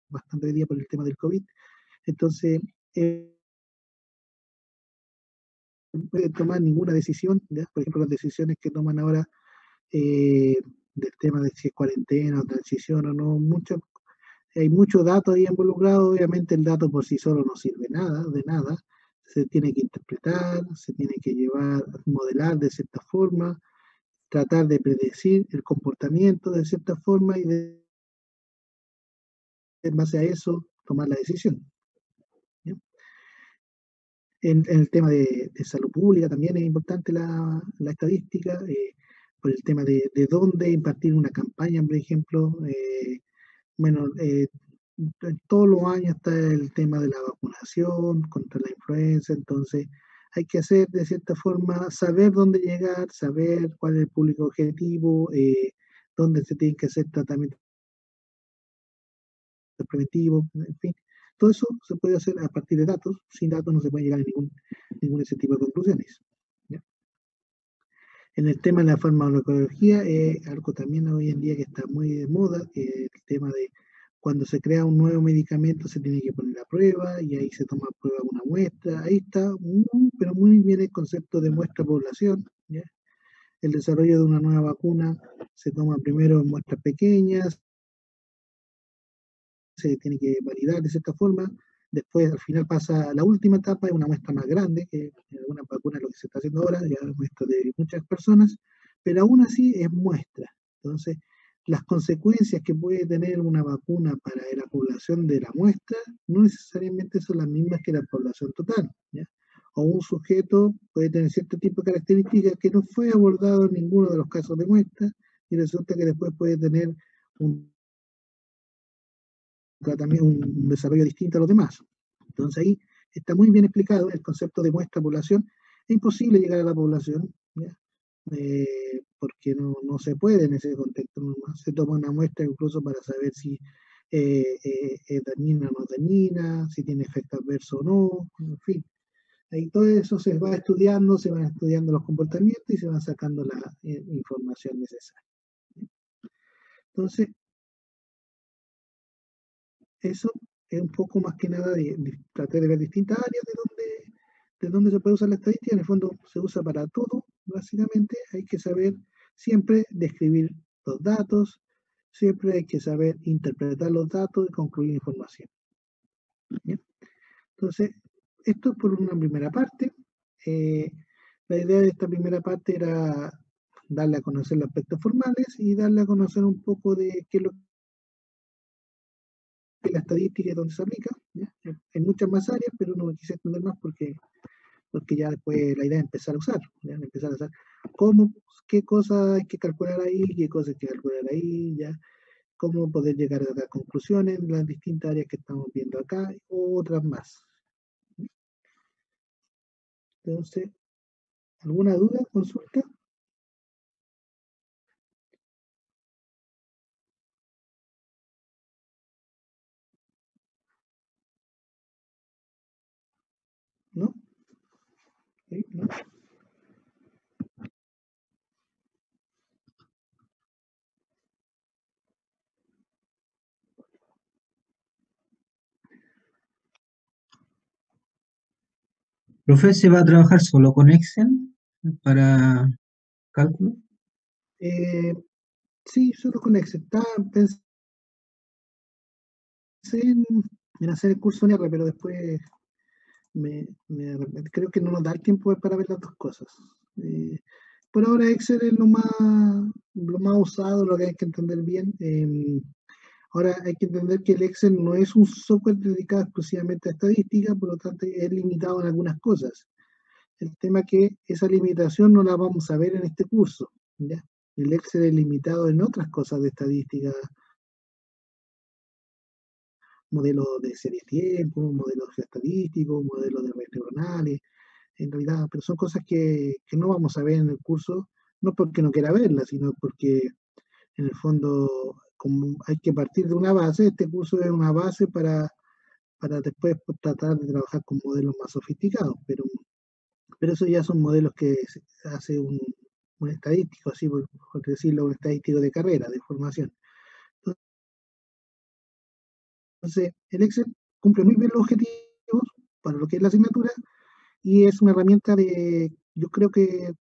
bastante hoy día por el tema del COVID. Entonces, no puede tomar ninguna decisión, ¿ya? Por ejemplo, las decisiones que toman ahora del tema de si es cuarentena o transición o no, hay muchos datos ahí involucrados. Obviamente el dato por sí solo no sirve de nada, se tiene que interpretar, se tiene que modelar de cierta forma, tratar de predecir el comportamiento de cierta forma y en base a eso tomar la decisión. ¿Ya? En el tema de salud pública también es importante la estadística, por el tema de dónde impartir una campaña, por ejemplo. Bueno, todos los años está el tema de la vacunación contra la influenza, entonces hay que hacer de cierta forma, saber dónde llegar, saber cuál es el público objetivo, dónde se tienen que hacer tratamientos preventivos, en fin. todo eso se puede hacer a partir de datos. Sin datos no se puede llegar a ningún ese tipo de conclusiones. ¿Ya? En el tema de la farmacología, algo también hoy en día que está muy de moda, que el tema de cuando se crea un nuevo medicamento se tiene que poner a prueba y ahí se toma a prueba una muestra. Ahí está pero muy bien el concepto de muestra población. ¿Ya? El desarrollo de una nueva vacuna se toma primero en muestras pequeñas, se tiene que validar de cierta forma, después al final pasa a la última etapa, es una muestra más grande, que en algunas vacunas lo que se está haciendo ahora, ya es muestra de muchas personas, pero aún así es muestra. Entonces, las consecuencias que puede tener una vacuna para la población de la muestra no necesariamente son las mismas que la población total. ¿Ya? O un sujeto puede tener cierto tipo de características que no fue abordado en ninguno de los casos de muestra y resulta que después puede tener un tratamiento, un desarrollo distinto a los demás. Entonces ahí está muy bien explicado el concepto de muestra población. Es imposible llegar a la población, ¿ya? Porque no se puede en ese contexto. No se toma una muestra incluso para saber si es dañina o no dañina, si tiene efecto adverso o no, en fin. Ahí todo eso se va estudiando, se van estudiando los comportamientos y se van sacando la información necesaria. Entonces, eso es un poco más que nada traté de ver distintas áreas de donde se puede usar la estadística. En el fondo se usa para todo, básicamente. Hay que saber siempre describir los datos, siempre hay que saber interpretar los datos y concluir información. ¿Bien? Entonces, esto es por una primera parte. La idea de esta primera parte era darle a conocer los aspectos formales y darle a conocer un poco de qué es lo que la estadística y dónde se aplica. ¿Ya? En muchas más áreas, pero no me quise extender más porque ya después la idea es empezar a usar, ¿ya? Empezar a usar qué cosas hay que calcular ahí, qué cosas hay que calcular ahí, ya, cómo poder llegar a sacar conclusiones en las distintas áreas que estamos viendo acá, o otras más. Entonces, ¿alguna duda, consulta? ¿No? ¿Sí? ¿No? ¿Profe, se va a trabajar solo con Excel para cálculo? Sí, solo con Excel. Pensé en hacer el curso en R, pero después creo que no nos da el tiempo para ver las dos cosas. Por ahora Excel es lo más usado, lo que hay que entender bien. Ahora hay que entender que el Excel no es un software dedicado exclusivamente a estadística, por lo tanto es limitado en algunas cosas. El tema es que esa limitación no la vamos a ver en este curso, ¿ya? El Excel es limitado en otras cosas de estadística, modelos de series tiempo, modelos geoestadísticos, modelos de redes neuronales, en realidad, pero son cosas que no vamos a ver en el curso, no porque no quiera verlas, sino porque en el fondo, como hay que partir de una base, este curso es una base para después tratar de trabajar con modelos más sofisticados, pero eso ya son modelos que hace un estadístico, así por decirlo, un estadístico de carrera, de formación. Entonces, el Excel cumple muy bien los objetivos para lo que es la asignatura y es una herramienta yo creo que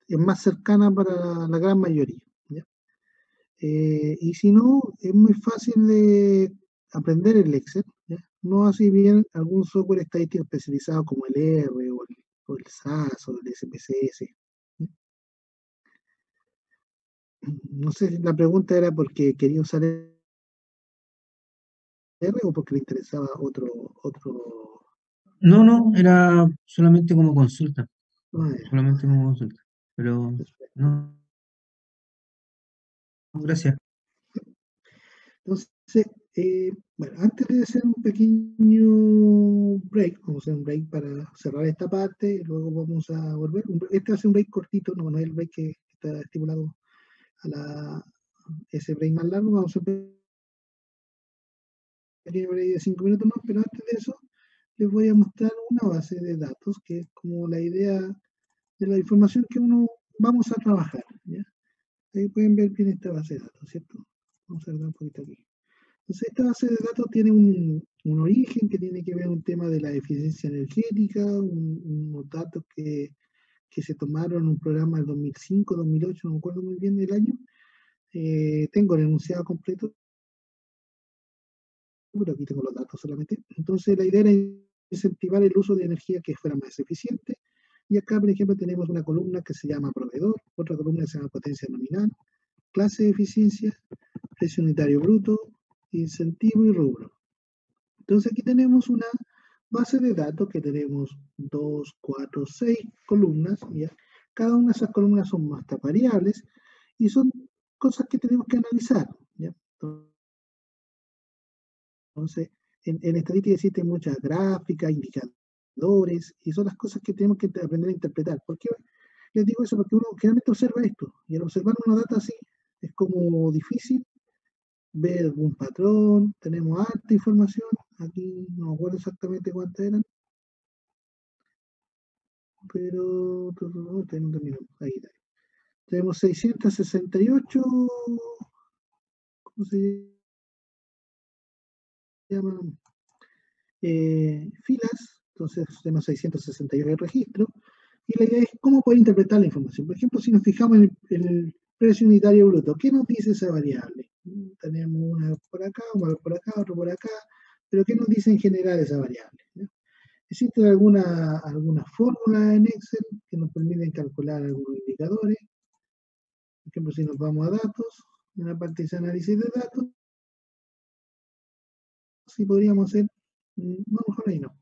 es más cercana para la gran mayoría. ¿Ya? Y si no, es muy fácil de aprender el Excel, ¿ya? No así bien algún software estadístico especializado como el R o el SAS o el SPSS. ¿Ya? No sé si la pregunta era porque quería usar el R o porque le interesaba otro. No, era solamente como consulta, Ah, solamente como consulta. Pero perfecto. no, gracias. Entonces, bueno, antes de hacer un pequeño break, vamos a hacer un break para cerrar esta parte, y luego vamos a volver. Este va a ser un break cortito, no es el break que está estipulado ese break más largo. Vamos a pequeño por ahí de 5 minutos más, pero antes de eso les voy a mostrar una base de datos que es como la idea de la información que uno vamos a trabajar, ¿ya? Ahí pueden ver bien esta base de datos, ¿cierto? Vamos a ver un poquito aquí. Entonces, esta base de datos tiene un origen que tiene que ver con un tema de la eficiencia energética, unos datos que se tomaron en un programa del 2005, 2008, no me acuerdo muy bien del año. Tengo el enunciado completo, pero aquí tengo los datos solamente. Entonces, la idea era incentivar el uso de energía que fuera más eficiente. Y acá, por ejemplo, tenemos una columna que se llama proveedor, otra columna que se llama potencia nominal, clase de eficiencia, precio unitario bruto, incentivo y rubro. Entonces aquí tenemos una base de datos que tenemos 2, 4, 6 columnas. ¿Ya? Cada una de esas columnas son hasta variables y son cosas que tenemos que analizar. ¿Ya? Entonces, en estadística existen muchas gráficas, indicadores, y son las cosas que tenemos que aprender a interpretar. ¿Por qué les digo eso? Porque uno generalmente observa esto, y al observar una data así, es como difícil ver algún patrón. Tenemos harta información, aquí no me acuerdo exactamente cuántas eran, pero ahí está. Tenemos 668, ¿cómo se llaman? Filas, entonces tenemos 668 registros, y la idea es cómo poder interpretar la información. Por ejemplo, si nos fijamos en el precio unitario bruto, ¿qué nos dice esa variable? Tenemos una por acá, una por acá, otra por acá, pero ¿qué nos dice en general esa variable? ¿No? ¿Existe alguna fórmula en Excel que nos permiten calcular algunos indicadores? Por ejemplo, si nos vamos a datos, en la parte de análisis de datos, si podríamos hacer, no, mejor ahí no.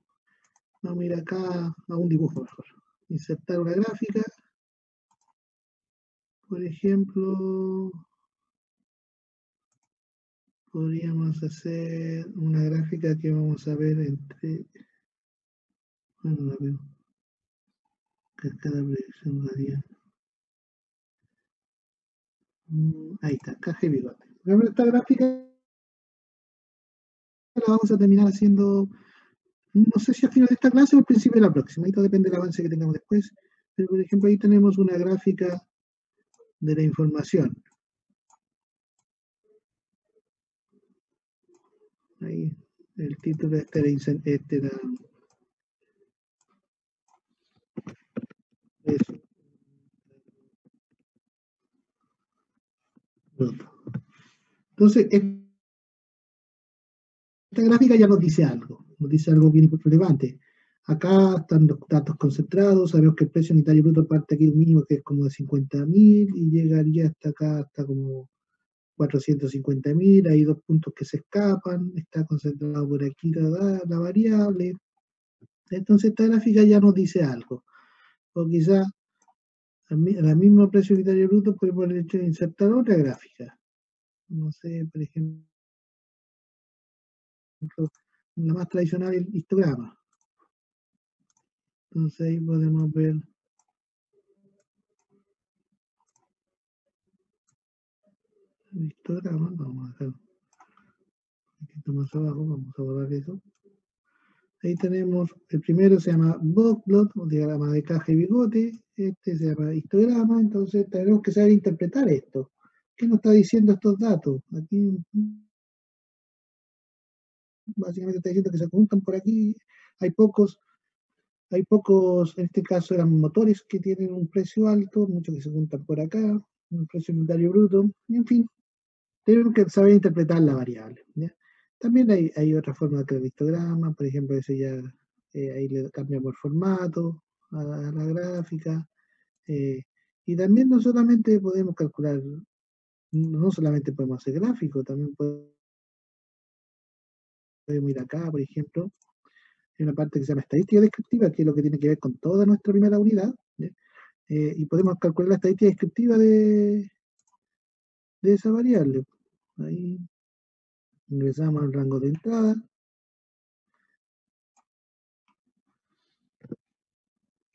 Vamos a ir acá a un dibujo mejor. Insertar una gráfica. Por ejemplo, podríamos hacer una gráfica que vamos a ver entre, bueno, la veo, cascada proyección radial. Ahí está, caja y bigote. Por ejemplo, esta gráfica la vamos a terminar haciendo, no sé si al final de esta clase o al principio de la próxima. Esto depende del avance que tengamos después. Pero, por ejemplo, ahí tenemos una gráfica de la información. Ahí, el título este era eso. Entonces, esta gráfica ya nos dice algo bien relevante. Acá están los datos concentrados, sabemos que el precio unitario bruto parte aquí de un mínimo que es como de 50.000 y llegaría hasta acá, hasta como 450.000, hay dos puntos que se escapan, está concentrado por aquí la variable. Entonces esta gráfica ya nos dice algo. O quizá al mismo precio unitario bruto podemos insertar otra gráfica. No sé, por ejemplo, la más tradicional, el histograma. Entonces ahí podemos ver el histograma. Vamos a hacer un poquito más abajo, vamos a borrar eso. Ahí tenemos, el primero se llama boxplot, o diagrama de caja y bigote. Este se llama histograma. Entonces tenemos que saber interpretar esto. ¿Qué nos está diciendo estos datos? Aquí básicamente está diciendo que se juntan por aquí. Hay pocos, en este caso eran motores que tienen un precio alto, muchos que se juntan por acá, un precio unitario bruto, y en fin, tenemos que saber interpretar la variable. ¿Ya? También hay otra forma que el histograma, por ejemplo, ese ya ahí le cambiamos el formato a la gráfica. Y también no solamente podemos calcular, no solamente podemos hacer gráficos, también podemos ir acá, por ejemplo, hay una parte que se llama estadística descriptiva, que es lo que tiene que ver con toda nuestra primera unidad, y podemos calcular la estadística descriptiva de esa variable. Ahí ingresamos al rango de entrada.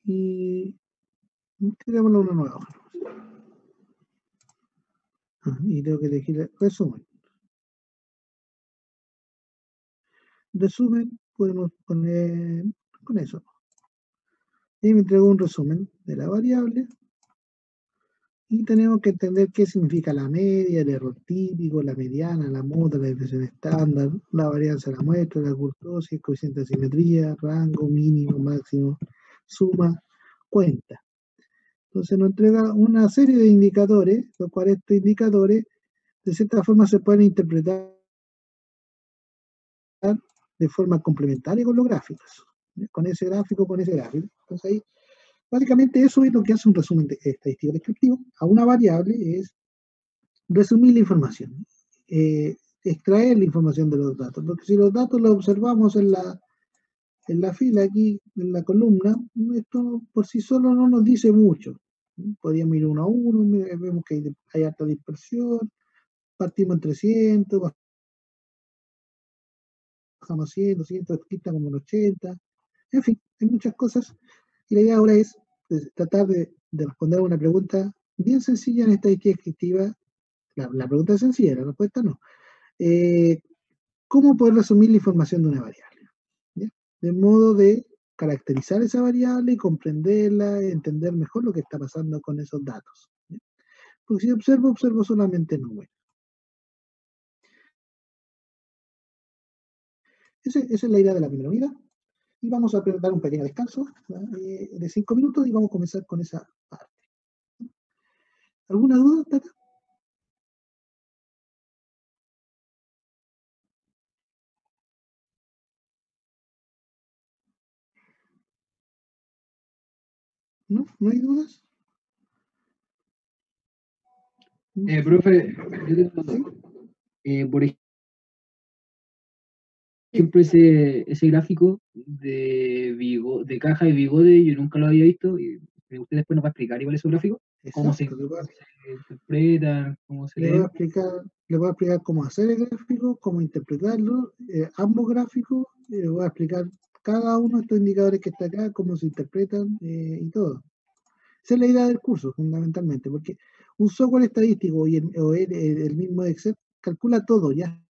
Y tirémoslo a una nueva hoja. Y tengo que elegir el resumen. resumen, podemos poner con eso. Y me entregó un resumen de la variable. Y tenemos que entender qué significa la media, el error típico, la mediana, la muda, la desviación estándar, la varianza de la muestra, la kurtosis, coeficiente de simetría, rango, mínimo, máximo, suma, cuenta. Entonces nos entrega una serie de indicadores, los cuales estos indicadores de cierta forma se pueden interpretar de forma complementaria con los gráficos. Con ese gráfico, con ese gráfico. Entonces ahí, básicamente eso es lo que hace un resumen estadístico descriptivo. A una variable es resumir la información, extraer la información de los datos, porque si los datos los observamos en la fila aquí, en la columna, esto por sí solo no nos dice mucho. Podríamos ir uno a uno, vemos que hay alta dispersión, partimos en 300, bajamos a 100, 200, quita como en 80, en fin, hay muchas cosas, y la idea ahora es tratar de responder a una pregunta bien sencilla en estadística descriptiva. La pregunta es sencilla, la respuesta no. ¿Cómo poder resumir la información de una variable? ¿Ya? De modo de caracterizar esa variable y comprenderla, entender mejor lo que está pasando con esos datos. ¿Ya? Porque si observo solamente números. Esa es la idea de la primera unidad. Y vamos a dar un pequeño descanso de 5 minutos y vamos a comenzar con esa parte. ¿Alguna duda, Tata? ¿No? ¿No hay dudas? Profe, yo tengo, ¿Sí? por ejemplo, ese gráfico de caja y bigote, yo nunca lo había visto, y usted después nos va a explicar igual ese gráfico, cómo se Exacto. interpretan, cómo se Le voy a leen. explicar cómo hacer el gráfico, cómo interpretarlo, ambos gráficos, le voy a explicar cada uno de estos indicadores que está acá, cómo se interpretan y todo. Esa es la idea del curso, fundamentalmente, porque un software estadístico o el mismo Excel calcula todo, ya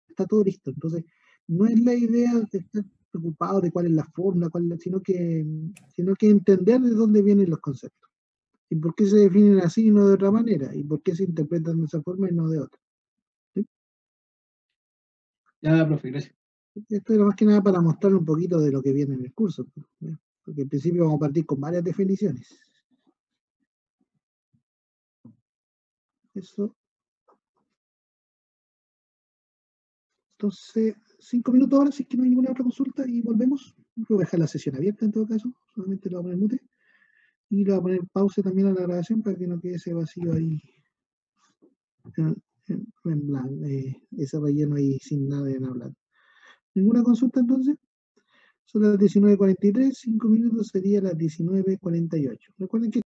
está todo listo. Entonces, no es la idea de estar preocupado de cuál es la fórmula, sino que entender de dónde vienen los conceptos. ¿Y por qué se definen así y no de otra manera? ¿Y por qué se interpretan de esa forma y no de otra? ¿Sí? Ya, profe, gracias. Esto era más que nada para mostrar un poquito de lo que viene en el curso, ¿sí? Porque en principio vamos a partir con varias definiciones. Eso. Entonces, 5 minutos ahora, si es que no hay ninguna otra consulta, y volvemos. Voy a dejar la sesión abierta en todo caso, solamente lo voy a poner mute. Y le voy a poner pausa también a la grabación para que no quede ese vacío ahí, en blanco, ese relleno ahí sin nada de hablar. ¿Ninguna consulta entonces? Son las 19:43, 5 minutos sería las 19:48. Recuerden que